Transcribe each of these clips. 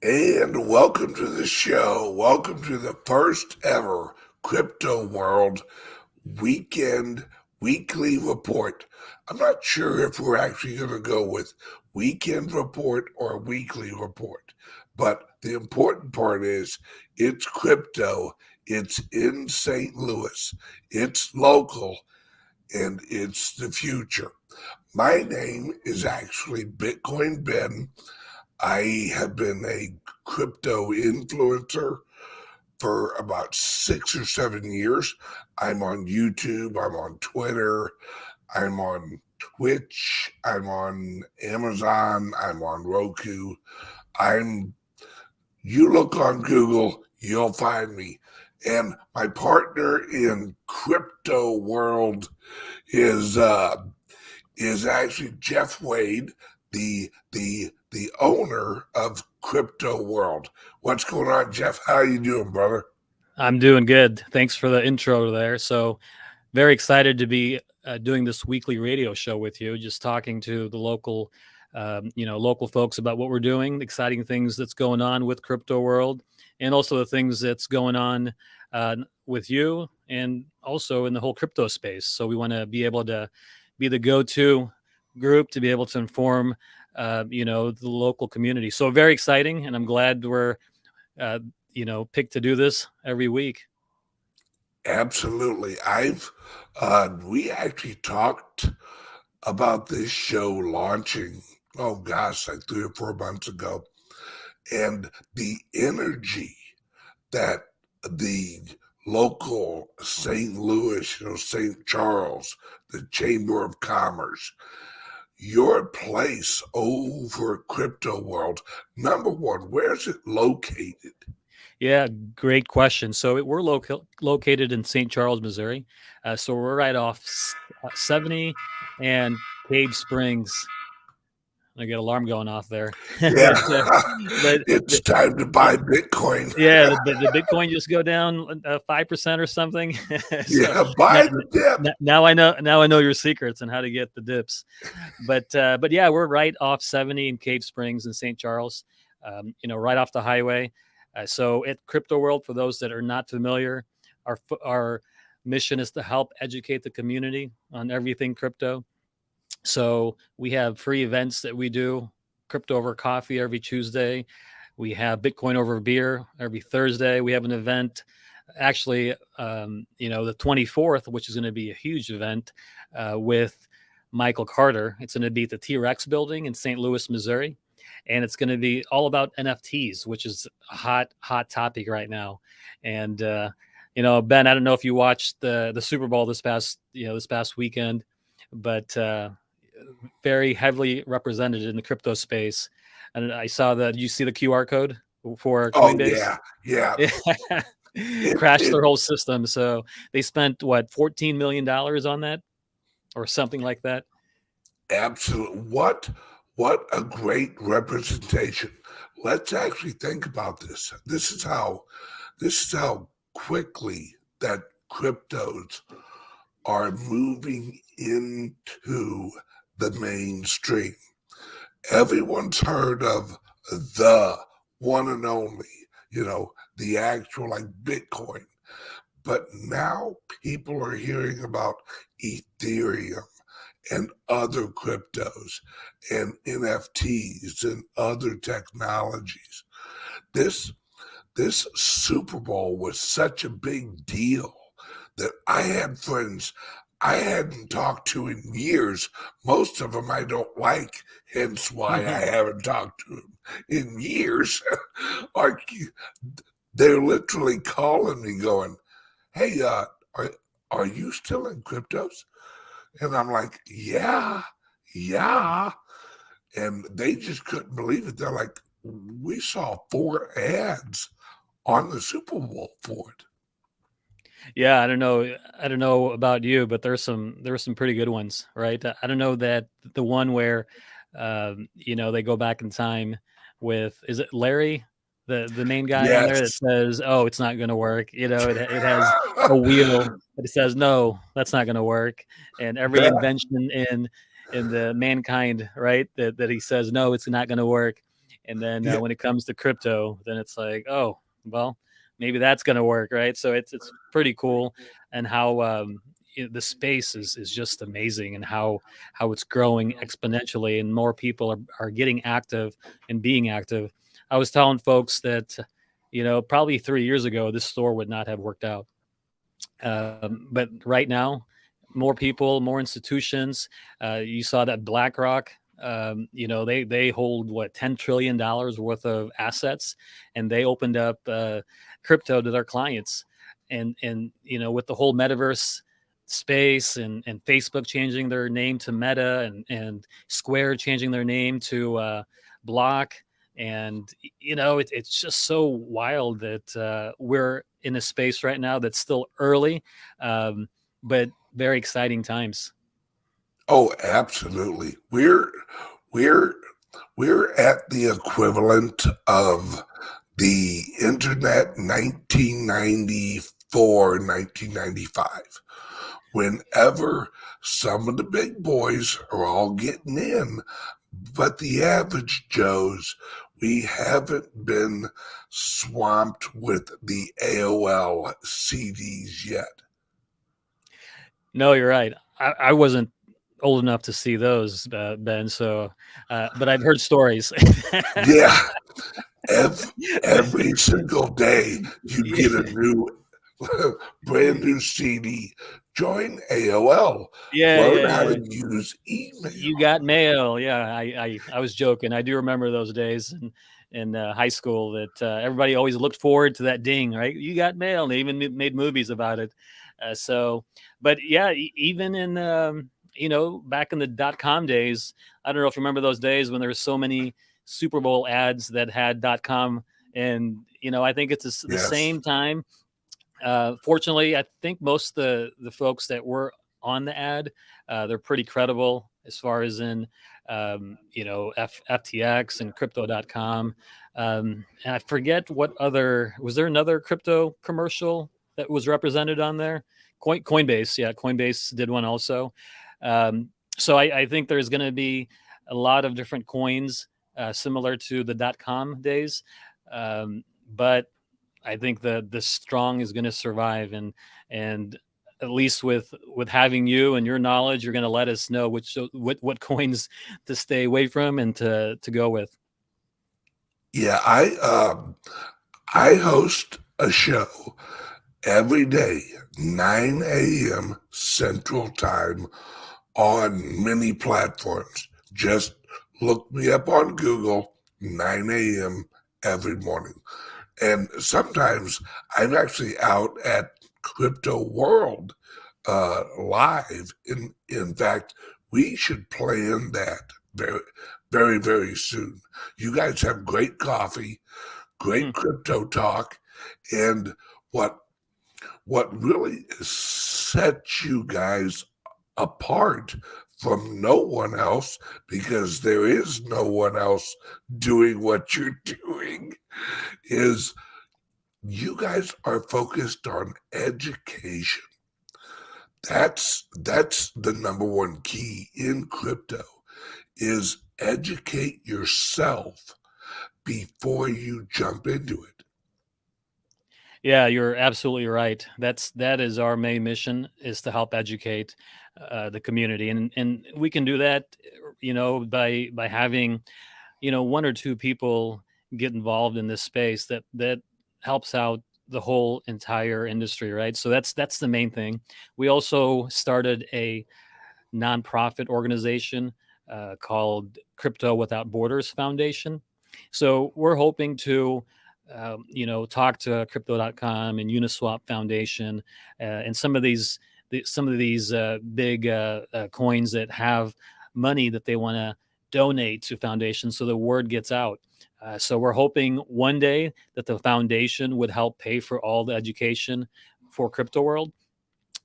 And welcome to the show. Welcome to the first ever Crypto World weekly report. I'm not sure if we're actually going to go with weekend report or weekly report, but the important part is it's crypto, it's in St. Louis, it's local, and it's the future. My name is actually Bitcoin Ben. I have been a crypto influencer for about 6 or 7 years. I'm on YouTube, I'm on Twitter, I'm on Twitch, I'm on Amazon, I'm on Roku. You look on Google, you'll find me. And my partner in crypto world is actually Jeff Wade, the owner of Crypto World. What's going on, Jeff? How you doing, brother? I'm doing good. Thanks for the intro there. So very excited to be doing this weekly radio show with you, just talking to the local, local folks about what we're doing, exciting things that's going on with Crypto World, and also the things that's going on with you and also in the whole crypto space. So we want to be able to be the go-to group to be able to inform, the local community. So very exciting, and I'm glad we're, picked to do this every week. Absolutely. We actually talked about this show launching, oh gosh, like 3 or 4 months ago. And the energy that the local St. Louis, St. Charles, the Chamber of Commerce, your place over Crypto World, number one, where's it located? Yeah, great question. So we're located in St. Charles, Missouri. So we're right off 70 and Cave Springs. I get alarm going off there. Yeah, but it's time to buy Bitcoin. yeah, the Bitcoin just go down 5% or something. Yeah, buy the dip. Now I know your secrets and how to get the dips. But yeah, we're right off 70 in Cave Springs in St. Charles. Right off the highway. So at Crypto World, for those that are not familiar, our mission is to help educate the community on everything crypto. So we have free events that we do: crypto over coffee every Tuesday. We have Bitcoin over beer every Thursday. We have an event, actually, the 24th, which is going to be a huge event with Michael Carter. It's going to be at the T-Rex building in St. Louis, Missouri. And it's going to be all about NFTs, which is a hot topic right now. And Ben, I don't know if you watched the Super Bowl this past weekend, but very heavily represented in the crypto space. And I saw that you see the QR code for COINBASE. Yeah. Crashed their whole system. So they spent $14 million on that, or something like that. Absolutely. What a great representation. Let's actually think about this. This is how quickly that cryptos are moving into the mainstream. Everyone's heard of the one and only, the actual like Bitcoin. But now people are hearing about Ethereum and other cryptos and NFTs and other technologies. This Super Bowl was such a big deal that I had friends I hadn't talked to in years. Most of them I don't like, hence why I haven't talked to them in years. Like, they're literally calling me going, hey, are you still in cryptos? And I'm like, yeah. And they just couldn't believe it. They're like, we saw 4 ads on the Super Bowl for it. Yeah, I don't know about you, but there's some pretty good ones, right? I don't know that the one where, they go back in time with, is it Larry, the main guy on there that says, "Oh, it's not going to work." It has a wheel that says, "No, that's not going to work," and every invention in the mankind, right? That he says, "No, it's not going to work." And then Yeah. when it comes to crypto, then it's like, oh, well, maybe that's going to work, right? So it's pretty cool, and how the space is just amazing, and how it's growing exponentially, and more people are getting active and being active. I was telling folks that, probably 3 years ago, this store would not have worked out. But right now, more people, more institutions. You saw that BlackRock. They hold what, $10 trillion worth of assets, and they opened up crypto to their clients. And with the whole metaverse space, and Facebook changing their name to Meta, and Square changing their name to Block. And it's just so wild that we're in a space right now that's still early, um, but very exciting times. Oh, absolutely. We're we're at the equivalent of the internet 1994, 1995. Whenever some of the big boys are all getting in, but the average Joes, we haven't been swamped with the AOL CDs yet. No, you're right. I wasn't old enough to see those, Ben. So, but I've heard stories. Yeah, every, every single day you get a new, brand new CD. Join AOL. Yeah, Learn yeah, how yeah. to use You email. got mail. Yeah, I was joking. I do remember those days in high school, that everybody always looked forward to that ding, right? You got mail. And they even made movies about it. So, but yeah, even in back in the .com days, I don't know if you remember those days when there were so many Super Bowl ads that had .com, and I think it's the Yes. same time. Fortunately, I think most of the folks that were on the ad, they're pretty credible, as far as in FTX and crypto.com. And I forget what other, was there another crypto commercial that was represented on there? Coinbase, yeah, Coinbase did one also. So I think there's going to be a lot of different coins, similar to the .com days. But I think the strong is going to survive, and at least with having you and your knowledge, you're going to let us know what coins to stay away from and to go with. Yeah, I host a show every day, 9 a.m. Central Time on many platforms. Just look me up on Google, 9 a.m. every morning. And sometimes I'm actually out at Crypto World live. In fact, we should plan that very, very, very soon. You guys have great coffee, Hmm. great crypto talk, and what what really sets you guys apart from no one else, because there is no one else doing what you're doing, is you guys are focused on education. That's the number one key in crypto, is educate yourself before you jump into it. Yeah, you're absolutely right. That is our main mission, is to help educate the community, and we can do that, by having one or two people get involved in this space that helps out the whole entire industry, right? So that's the main thing. We also started a nonprofit organization called Crypto Without Borders Foundation. So we're hoping to talk to crypto.com and Uniswap Foundation, and some of these big coins that have money that they want to donate to foundations, so the word gets out. So we're hoping one day that the foundation would help pay for all the education for crypto world,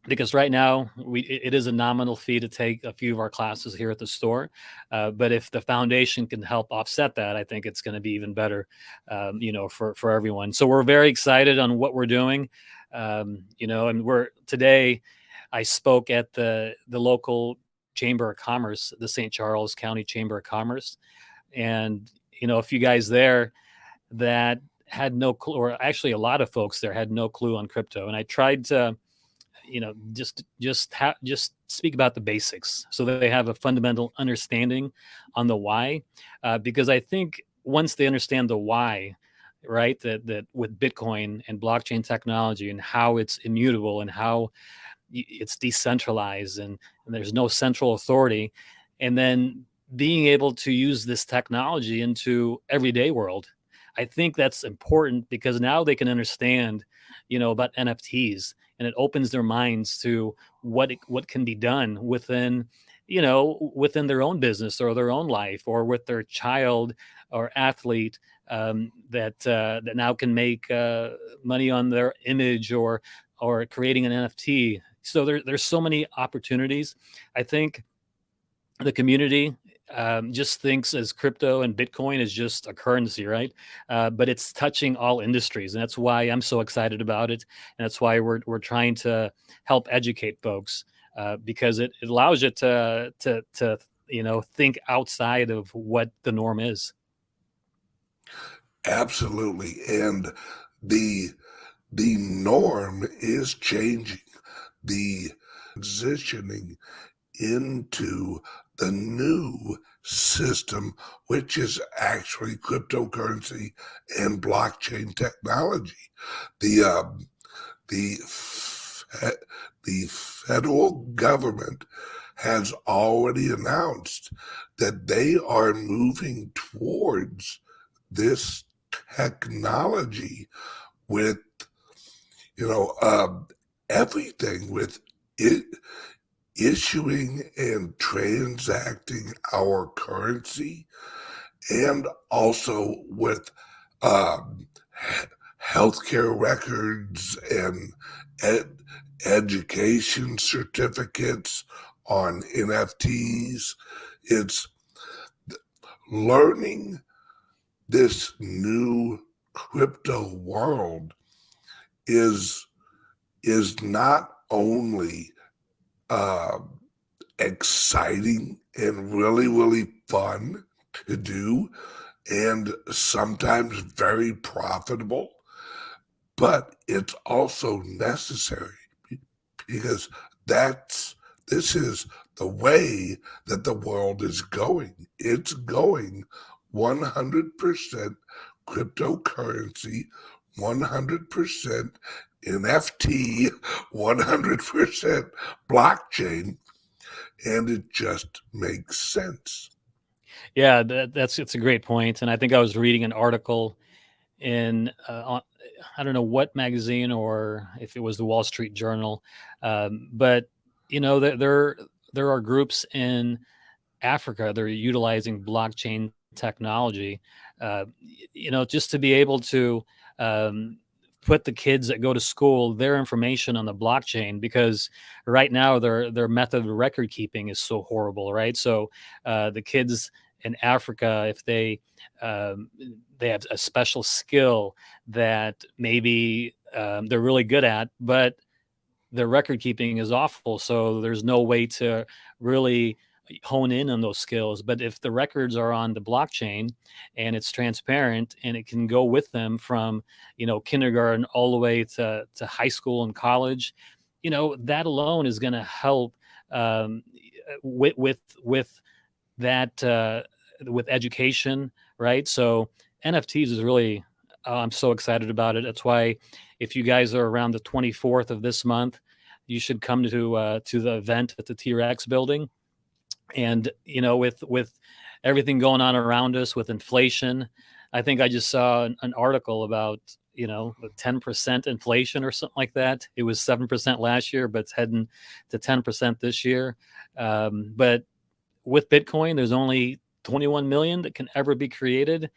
because right now it is a nominal fee to take a few of our classes here at the store. But if the foundation can help offset that, I think it's going to be even better, for everyone. So we're very excited on what we're doing. And we're today, I spoke at the local Chamber of Commerce, the St. Charles County Chamber of Commerce, and a few guys there that had no clue, or actually a lot of folks there had no clue on crypto. And I tried to, just speak about the basics so that they have a fundamental understanding on the why, because I think once they understand the why, right, that with Bitcoin and blockchain technology and how it's immutable and how it's decentralized, and there's no central authority, and then being able to use this technology into everyday world, I think that's important because now they can understand, about NFTs, and it opens their minds to what can be done within their own business or their own life or with their child or athlete, that now can make money on their image or creating an NFT. So there's so many opportunities. I think the community just thinks as crypto and Bitcoin is just a currency, right? But it's touching all industries, and that's why I'm so excited about it, and that's why we're trying to help educate folks, because it allows you to think outside of what the norm is. Absolutely. And the the norm is changing. The transitioning into the new system, which is actually cryptocurrency and blockchain technology. The the fe- the federal government has already announced that they are moving towards this technology with you know everything with it issuing and transacting our currency, and also with um, healthcare records and ed- education certificates on NFTs. It's learning this new crypto world is is not only uh, exciting and really, really fun to do, and sometimes very profitable, but it's also necessary because that's this is the way that the world is going. It's going 100% cryptocurrency, 100% NFT, 100% blockchain, and it just makes sense. Yeah, that's it's a great point, and I think I was reading an article in I don't know what magazine or if it was the Wall Street Journal, but there are groups in Africa that are utilizing blockchain technology, just to be able to um, put the kids that go to school their information on the blockchain, because right now their method of record keeping is so horrible, right? So the kids in Africa, if they have a special skill that maybe they're really good at, but the record keeping is awful. So there's no way to really hone in on those skills. But if the records are on the blockchain and it's transparent and it can go with them from, kindergarten all the way to high school and college, that alone is going to help um, with that, with education, right? So NFTs is really, I'm so excited about it. That's why if you guys are around the 24th of this month, you should come to the event at the T-Rex building. And with everything going on around us with inflation, I think I just saw an article about 10% inflation or something like that. It was 7% last year, but it's heading to 10% this year. But with Bitcoin, there's only 21 million that can ever be created.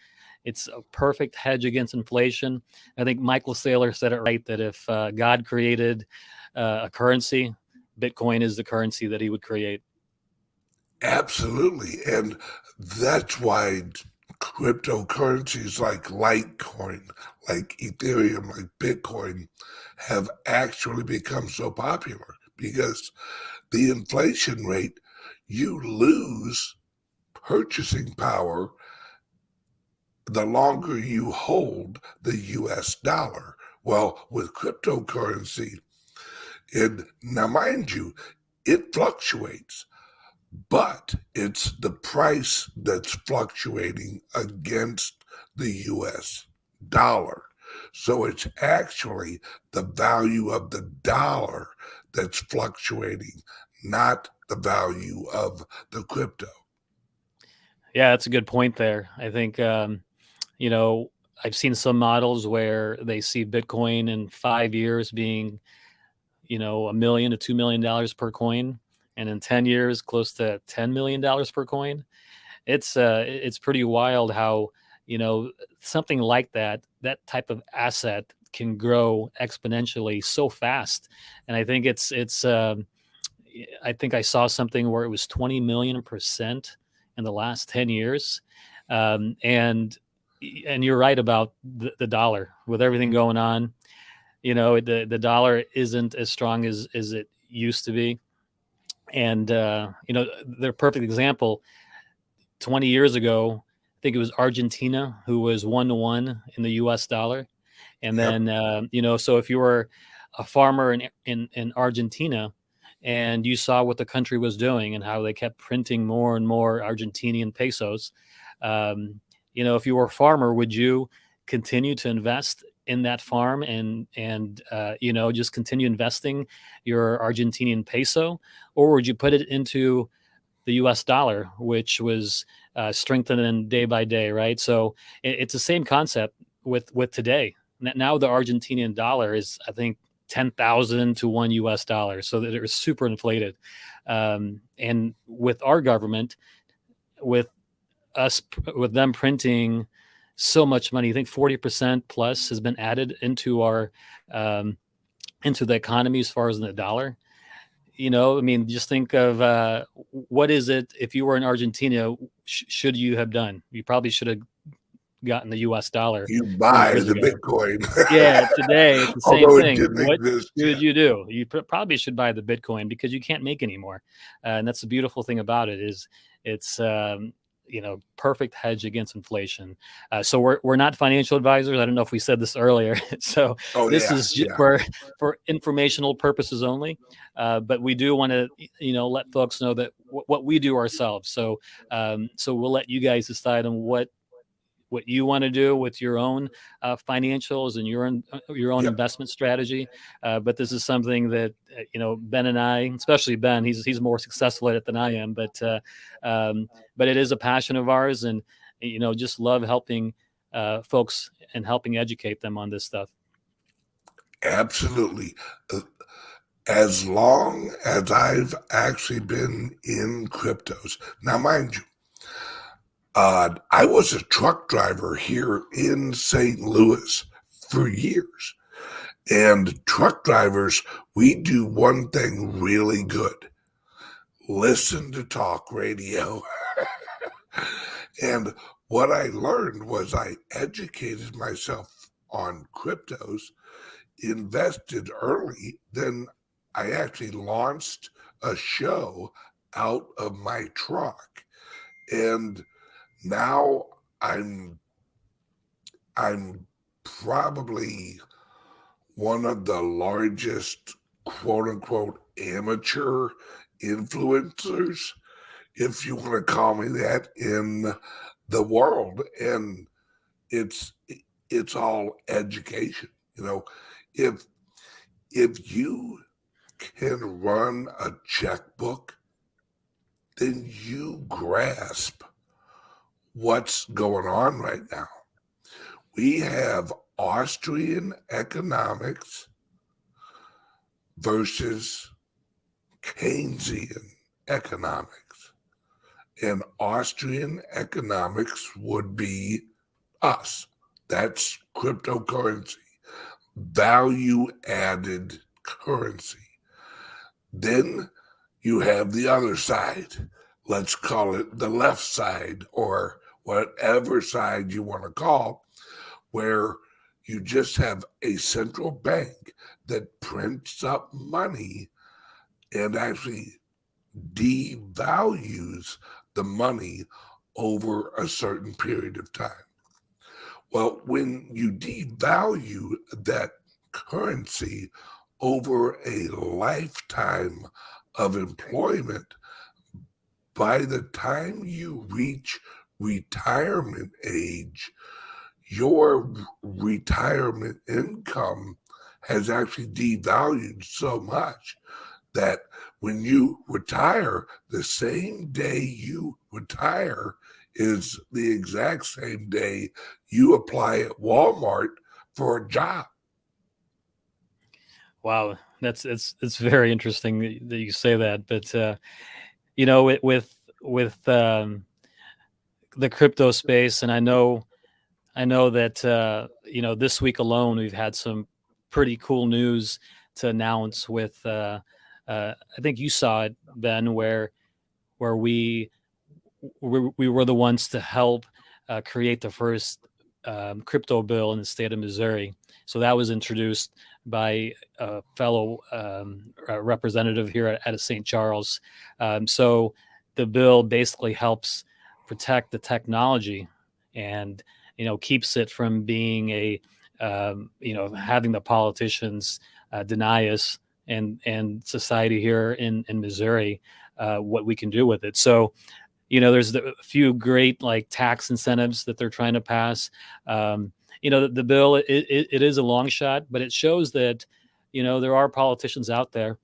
It's a perfect hedge against inflation. I think Michael Saylor said it right, that if God created a currency, Bitcoin is the currency that he would create. Absolutely. And that's why cryptocurrencies like Litecoin, like Ethereum, like Bitcoin have actually become so popular because the inflation rate, you lose purchasing power the longer you hold the US dollar. Well, with cryptocurrency, now mind you, it fluctuates, but it's the price that's fluctuating against the US dollar. So it's actually the value of the dollar that's fluctuating, not the value of the crypto. Yeah, that's a good point there. I think, you know, I've seen some models where they see Bitcoin in 5 years being, you know, $1 million to $2 million per coin, and in 10 years, close to $10 million per coin. It's pretty wild how, you know, something like that, that type of asset can grow exponentially so fast. And I think I think I saw something where it was 20 million% in the last 10 years. Um, and and you're right about the dollar with everything going on. You know, the dollar isn't as strong as it used to be. And you know, the perfect example, 20 years ago, I think it was Argentina who was 1 to 1 in the US dollar. And Yep. then, you know, so if you were a farmer in Argentina and you saw what the country was doing and how they kept printing more and more Argentinian pesos, um, you know, if you were a farmer, would you continue to invest in that farm and you know, just continue investing your Argentinian peso, or would you put it into the U.S. dollar, which was strengthening day by day, right? So it's the same concept with today. Now the Argentinian dollar is, I think, 10,000 to $1. So that it was super inflated. And with our government, with with them printing so much money, I think 40% plus has been added into our um, into the economy as far as the dollar. You know, I mean, just think of what is it if you were in Argentina, should you have done? You probably should have gotten the US dollar You 20 buy years the ago. Bitcoin, Yeah, today it's the same although it thing. didn't What exist should yet. you do? You probably should buy the Bitcoin because you can't make anymore. And that's the beautiful thing about it is it's you know, perfect hedge against inflation. So we're not financial advisors. I don't know if we said this earlier. So Oh this yeah, is yeah, for informational purposes only. But we do want to, you know, let folks know that what we do ourselves. So so we'll let you guys decide on what you want to do with your own financials and your own yep, investment strategy. But this is something that you know, Ben and I, especially Ben, he's more successful at it than I am. But it is a passion of ours, and you know, just love helping folks and helping educate them on this stuff. absolutely. Uh, As long as I've actually been in cryptos, now mind you, I was a truck driver here in St. Louis for years. And truck drivers, we do one thing really good: listen to talk radio. And what I learned was I educated myself on cryptos, invested early, then I actually launched a show out of my truck. And now I'm I'm probably one of the largest quote unquote amateur influencers, if you want to call me that, in the world. And it's it's all education. You know, if if you can run a checkbook, then you grasp what's going on right now. We have Austrian economics versus Keynesian economics. And Austrian economics would be us. That's cryptocurrency, value added currency. Then you have the other side. Let's call it the left side or whatever side you want to call, where you just have a central bank that prints up money and actually devalues the money over a certain period of time. Well, when you devalue that currency over a lifetime of employment, by the time you reach retirement age, your retirement income has actually devalued so much that when you retire, the same day you retire is the exact same day you apply at Walmart for a job. Wow, that's it's very interesting that you say that. But you know, with the crypto space, and I know that you know, this week alone we've had some pretty cool news to announce with I think you saw it, Ben, where we were the ones to help create the first crypto bill in the state of Missouri. So that was introduced by a fellow representative here at St. Charles. So the bill basically helps protect the technology and, you know, keeps it from being a you know, having the politicians deny us and society here in Missouri what we can do with it. So, you know, there's a few great like tax incentives that they're trying to pass. You know, the bill, it is a long shot, but it shows that, you know, there are politicians out there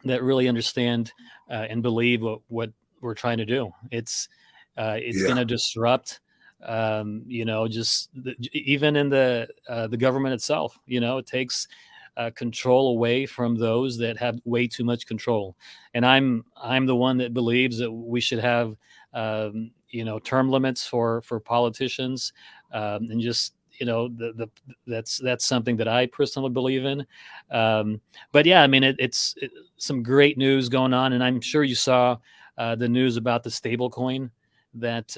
that really understand and believe what we're trying to do. It's going Yeah, to disrupt, you know, just even in the government itself. You know, it takes control away from those that have way too much control. And I'm the one that believes that we should have you know, term limits for politicians, and just, you know, that's something that I personally believe in. Um, but yeah, I mean, it's some great news going on, and I'm sure you saw the news about the stable coin that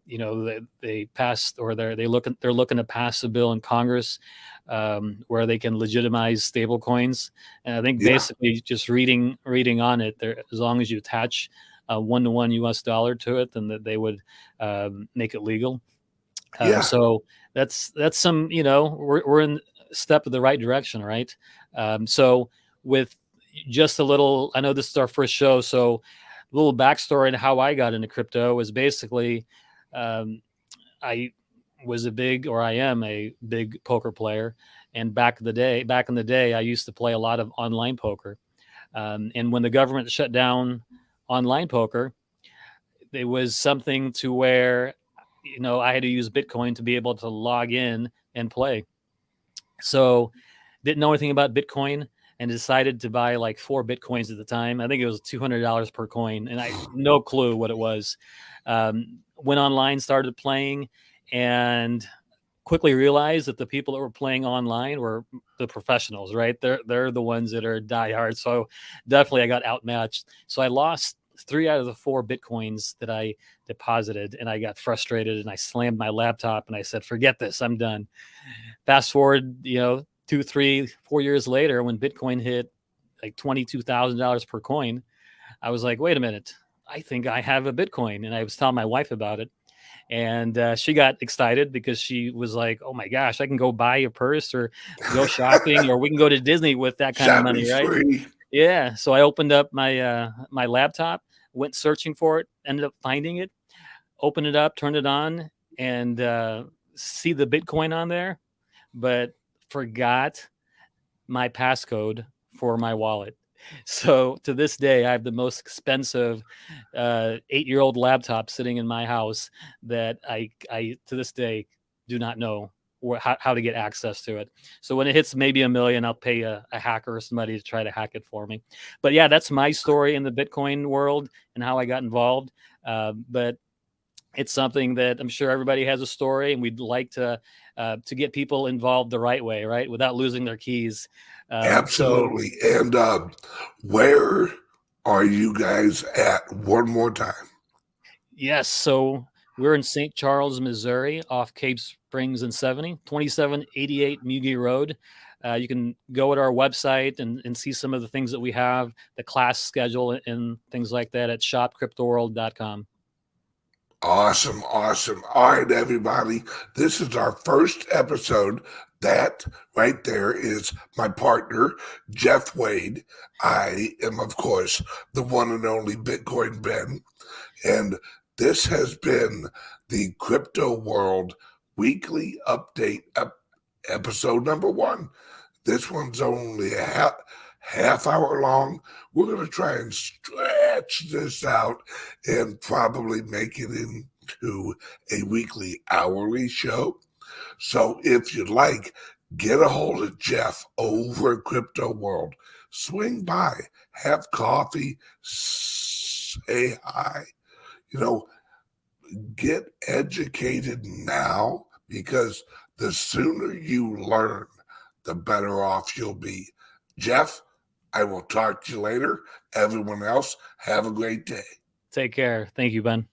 you know, they passed, or they're looking to pass a bill in Congress where they can legitimize stable coins. And I think yeah, basically just reading on it, there, as long as you attach a one-to-one US dollar to it, then that they would make it legal. yeah. So that's some, you know, we're in a step of the right direction, right? So with just a little, I know this is our first show, so a little backstory on how I got into crypto was basically um, I was a big, or I am a big poker player, and back in the day, I used to play a lot of online poker. And when the government shut down online poker, it was something to where, you know, I had to use Bitcoin to be able to log in and play. So didn't know anything about Bitcoin and decided to buy like 4 Bitcoins at the time. I think it was $200 per coin, and I no clue what it was. Went online, started playing, and quickly realized that the people that were playing online were the professionals, right? They're the ones that are diehard. So definitely I got outmatched. So I lost 3 out of the 4 Bitcoins that I deposited, and I got frustrated and I slammed my laptop and I said, forget this, I'm done. Fast forward, you know, 2, 3, 4 years later, when Bitcoin hit like $22,000 per coin, I was like, wait a minute, I think I have a Bitcoin. And I was telling my wife about it. And she got excited because she was like, oh my gosh, I can go buy a purse or go shopping, or we can go to Disney with that kind of money, Shopping's right? free. Yeah. So I opened up my laptop, went searching for it, ended up finding it, opened it up, turned it on, and see the Bitcoin on there, but forgot my passcode for my wallet. So to this day, I have the most expensive 8-year-old laptop sitting in my house that I to this day do not know how to get access to it. So when it hits maybe a million, I'll pay a hacker or somebody to try to hack it for me. But yeah, that's my story in the Bitcoin world and how I got involved. But it's something that I'm sure everybody has a story, and we'd like to get people involved the right way, right, without losing their keys. So Absolutely. And where are you guys at one more time? yes, so we're in St. Charles, Missouri, off Cape Springs and 2788 Mugie Road. You can go at our website and see some of the things that we have, the class schedule and things like that at shopcryptoworld.com. Awesome, awesome. All right, everybody. This is our first episode. That right there is my partner, Jeff Wade. I am, of course, the one and only Bitcoin Ben. And this has been the Crypto World Weekly Update episode number 1. This one's only a half hour long. We're going to try and stretch this out and probably make it into a weekly hourly show. So if you'd like, get a hold of Jeff over at Crypto World. Swing by, have coffee, say hi. Get educated now, because the sooner you learn, the better off you'll be. Jeff, I will talk to you later. Everyone else, have a great day. Take care. Thank you, Ben.